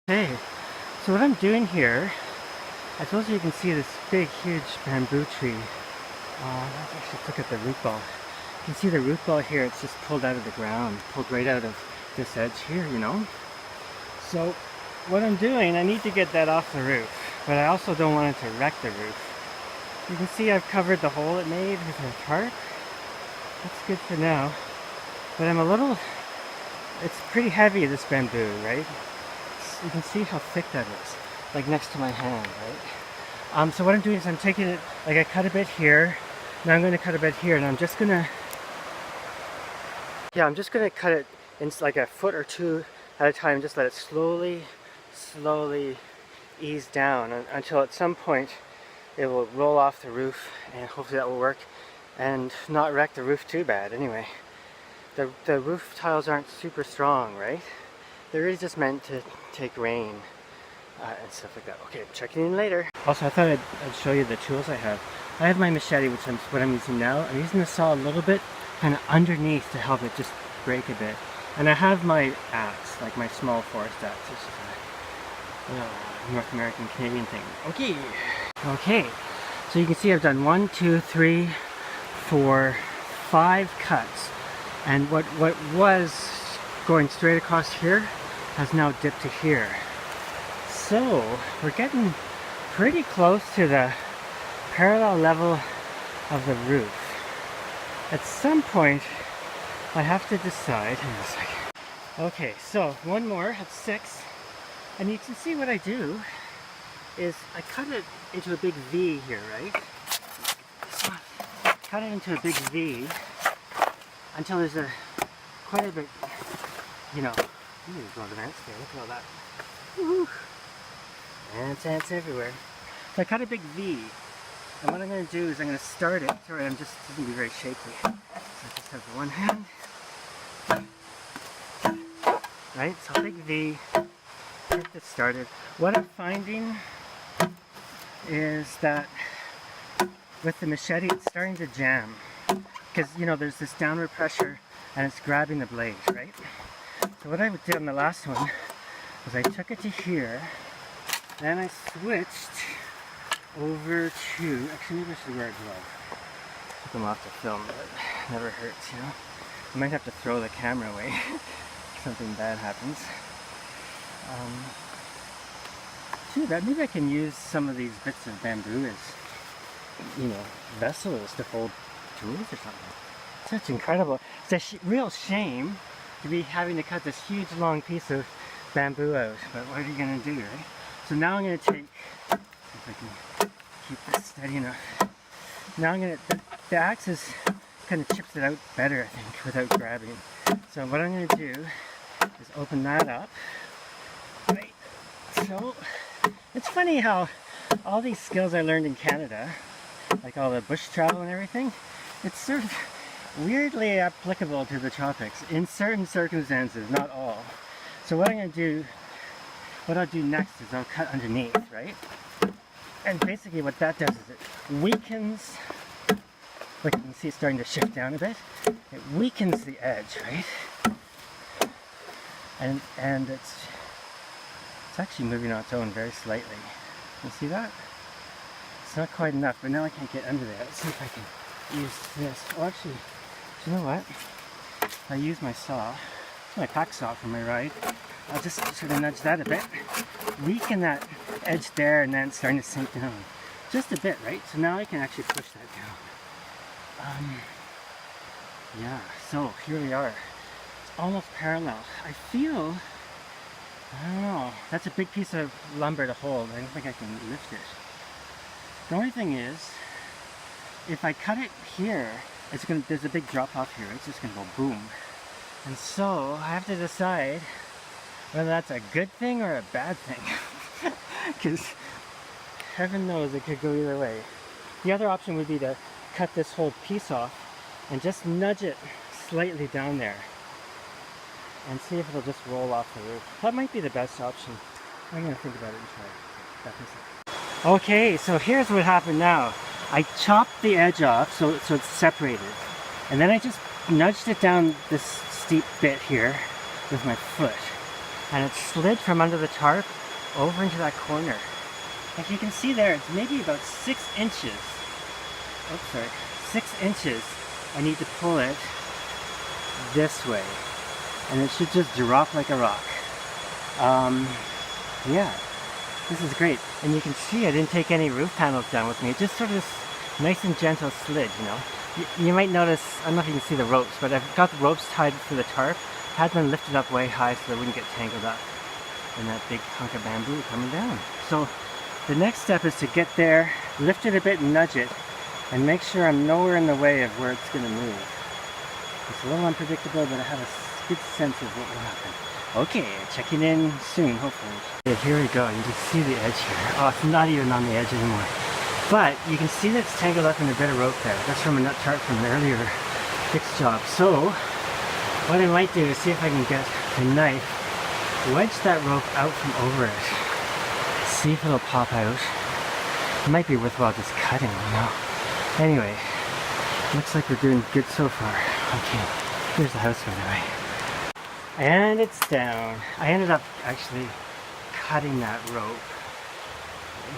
Hey, so what I'm doing here, I suppose you can see this big, huge bamboo tree. Let's actually look at the root ball. You can see the root ball here, it's just pulled out of the ground, pulled right out of this edge here, you know? So what I'm doing, I need to get that off the roof, but I also don't want it to wreck the roof. You can see I've covered the hole it made with a tarp. That's good for now. But it's pretty heavy, this bamboo, right? You can see how thick that is, like next to my hand, right? So what I'm doing is I'm taking it, like I cut a bit here, now I'm going to cut a bit here, and I'm just going to cut it in like a foot or two at a time, just let it slowly ease down until at some point it will roll off the roof, and hopefully that will work and not wreck the roof too bad. Anyway, the roof tiles aren't super strong, right? They're really just meant to take rain and stuff like that. Okay, checking in later. Also, I thought I'd show you the tools I have. I have my machete, which is what I'm using now. I'm using the saw a little bit kind of underneath to help it just break a bit. And I have my axe, like my small forest axe. This is a North American Canadian thing. Okay, so you can see I've done 1, 2, 3, 4, 5 cuts. And what was going straight across here has now dipped to here. So we're getting pretty close to the parallel level of the roof. At some point I have to decide. Hang on a second. Okay, so one more at 6, and you can see what I do is I cut it into a big V here, right? So cut it into a big V until there's quite a bit, you know. I'm gonna go to the ants there. Look at all that. Woohoo! Ants everywhere. So I cut a big V, and what I'm going to do is I'm going to start it. Sorry, it's going to be very shaky. So I just have the one hand. Right, so big V. Get this started. What I'm finding is that with the machete, it's starting to jam, because you know there's this downward pressure, and it's grabbing the blade, right? So what I did on the last one was I took it to here, then I switched over to, actually maybe I should wear a glove. Took them off to film, but it never hurts, you know? I might have to throw the camera away if something bad happens. Too bad, maybe I can use some of these bits of bamboo as, you know, vessels to hold tools or something. Such incredible. It's a real shame to be having to cut this huge long piece of bamboo out, but what are you going to do, right? So now I'm going to take, if I can keep this steady enough. Now I'm going to, the axe is kind of chips it out better, I think, without grabbing. So what I'm going to do is open that up. Right. So it's funny how all these skills I learned in Canada, like all the bush travel and everything, it's sort of weirdly applicable to the tropics in certain circumstances, not all. So what I'll do next is I'll cut underneath, right? And basically what that does is it weakens, like you can see it's starting to shift down a bit, it weakens the edge, right? And it's actually moving on its own very slightly. You see that? It's not quite enough, but now I can't get under there. Let's see if I can use this. Oh, actually, you know what? I use my saw, my pack saw from my ride. I'll just sort of nudge that a bit, weaken that edge there, and then it's starting to sink down. Just a bit, right? So now I can actually push that down. Yeah, so here we are. It's almost parallel. I feel, I don't know, that's a big piece of lumber to hold. I don't think I can lift it. The only thing is, if I cut it here, there's a big drop off here. It's just going to go boom. And so I have to decide whether that's a good thing or a bad thing. Because heaven knows it could go either way. The other option would be to cut this whole piece off and just nudge it slightly down there and see if it'll just roll off the roof. That might be the best option. I'm going to think about it and try it. Okay, so here's what happened now. I chopped the edge off so it's separated, and then I just nudged it down this steep bit here with my foot, and it slid from under the tarp over into that corner. Like you can see there, it's maybe about 6 inches. Oops, sorry. 6 inches. I need to pull it this way. And it should just drop like a rock. Yeah, this is great. And you can see I didn't take any roof panels down with me. It just sort of this nice and gentle slid, you know. You might notice, I don't know if you can see the ropes, but I've got the ropes tied to the tarp, had them lifted up way high so they wouldn't get tangled up in that big hunk of bamboo coming down. So the next step is to get there, lift it a bit and nudge it, and make sure I'm nowhere in the way of where it's going to move. It's a little unpredictable, but I have a good sense of what will happen. Okay, checking in soon, hopefully. Okay, here we go. You can see the edge here. Oh, it's not even on the edge anymore. But you can see that it's tangled up in a bit of rope there. That's from a nut tarp from an earlier fix job. So, what I might do is see if I can get a knife, wedge that rope out from over it, see if it'll pop out. It might be worthwhile just cutting, you know. Anyway, looks like we're doing good so far. Okay, here's the house by the way. And it's down. I ended up actually cutting that rope.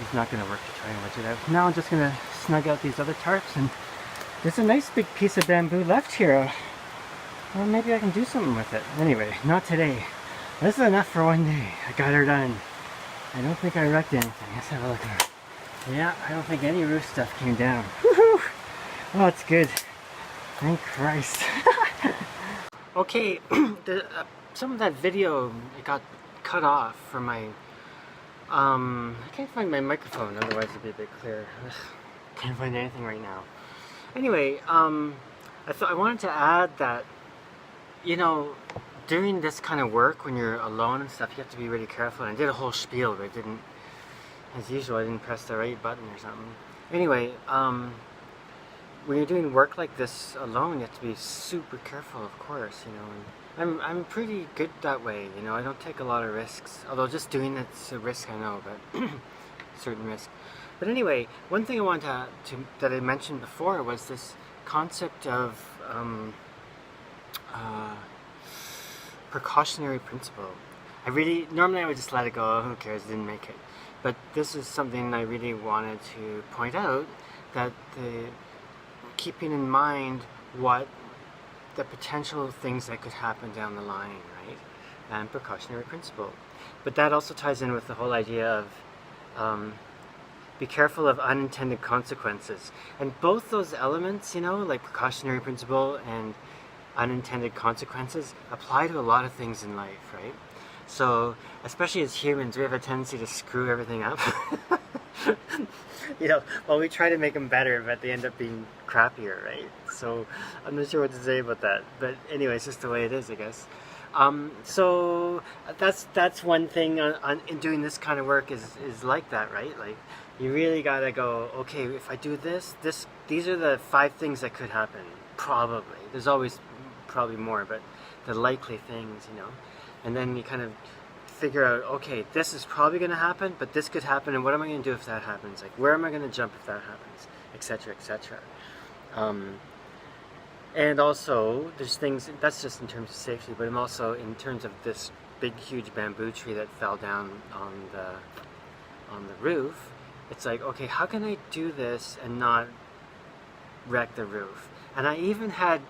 It's not going to work to try and wedge it out. Now I'm just going to snug out these other tarps, and there's a nice big piece of bamboo left here. Well, maybe I can do something with it. Anyway, not today. This is enough for one day. I got her done. I don't think I wrecked anything. Let's have a look at her. Yeah, I don't think any roof stuff came down. Woohoo! Oh, it's good. Thank Christ. Okay, some of that video, it got cut off from my, I can't find my microphone, otherwise it'd be a bit clearer. Can't find anything right now. Anyway, I wanted to add that, you know, during this kind of work, when you're alone and stuff, you have to be really careful. And I did a whole spiel, but I didn't, as usual, I didn't press the right button or something. Anyway, when you're doing work like this alone, you have to be super careful, of course, you know. And I'm pretty good that way, you know. I don't take a lot of risks, although just doing it's a risk, I know, but certain risk. But anyway, one thing I wanted that I mentioned before was this concept of precautionary principle. Normally I would just let it go, who cares, didn't make it. But this is something I really wanted to point out, that keeping in mind what the potential things that could happen down the line, right? And precautionary principle. But that also ties in with the whole idea of be careful of unintended consequences. And both those elements, you know, like precautionary principle and unintended consequences, apply to a lot of things in life, right? So, especially as humans, we have a tendency to screw everything up. You know, well, we try to make them better, but they end up being crappier, right? So, I'm not sure what to say about that. But anyway, it's just the way it is, I guess. So, that's one thing in doing this kind of work is like that, right? Like, you really gotta go, okay, if I do this, these are the 5 things that could happen, probably. There's always probably more, but the likely things, you know. And then you kind of figure out, okay, this is probably going to happen, but this could happen, and what am I going to do if that happens? Like, where am I going to jump if that happens? Etc., etc. And also, there's things, that's just in terms of safety, but I'm also in terms of this big, huge bamboo tree that fell down on the roof. It's like, okay, how can I do this and not wreck the roof? And I even had,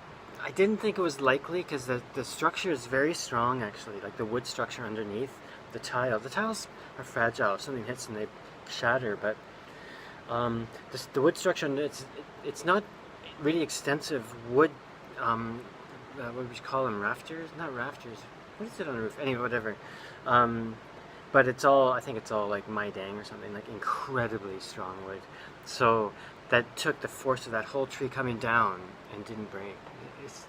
I didn't think it was likely, because the structure is very strong, actually, like the wood structure underneath the tile. The tiles are fragile. If something hits them, they shatter, but the wood structure, it's not really extensive wood, what would you call them, rafters? Not rafters. What is it on the roof? Anyway, whatever. But it's all, I think it's all like Maidang or something, like incredibly strong wood. So that took the force of that whole tree coming down and didn't break. It's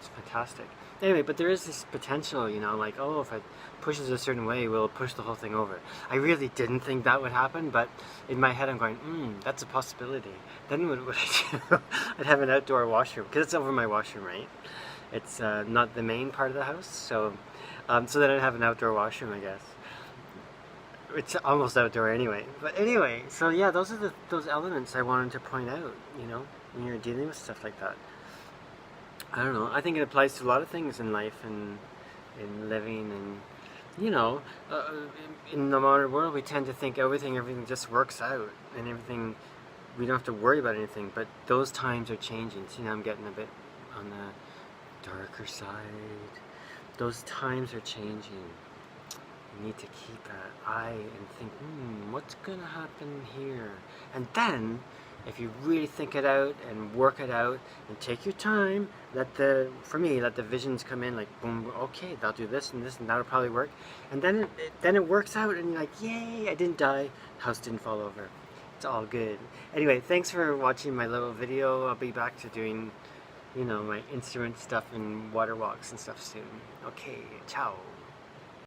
fantastic. Anyway, but there is this potential, you know, like, oh, if it pushes a certain way, we'll push the whole thing over. I really didn't think that would happen, but in my head I'm going, that's a possibility. Then what would I do? I'd have an outdoor washroom, because it's over my washroom, right? It's not the main part of the house, so then I'd have an outdoor washroom, I guess. It's almost outdoor anyway. But anyway, so yeah, those are those elements I wanted to point out, you know, when you're dealing with stuff like that. I don't know, I think it applies to a lot of things in life and in living, and you know, in the modern world, we tend to think everything just works out, and everything, we don't have to worry about anything. But those times are changing. See, now I'm getting a bit on the darker side. Those times are changing. You need to keep an eye and think, what's gonna happen here? And then, if you really think it out and work it out and take your time, let the visions come in, like boom, okay, they'll do this and this and that'll probably work. And then it works out and you're like, yay, I didn't die, house didn't fall over. It's all good. Anyway, thanks for watching my little video. I'll be back to doing, my instrument stuff and water walks and stuff soon. Okay, ciao.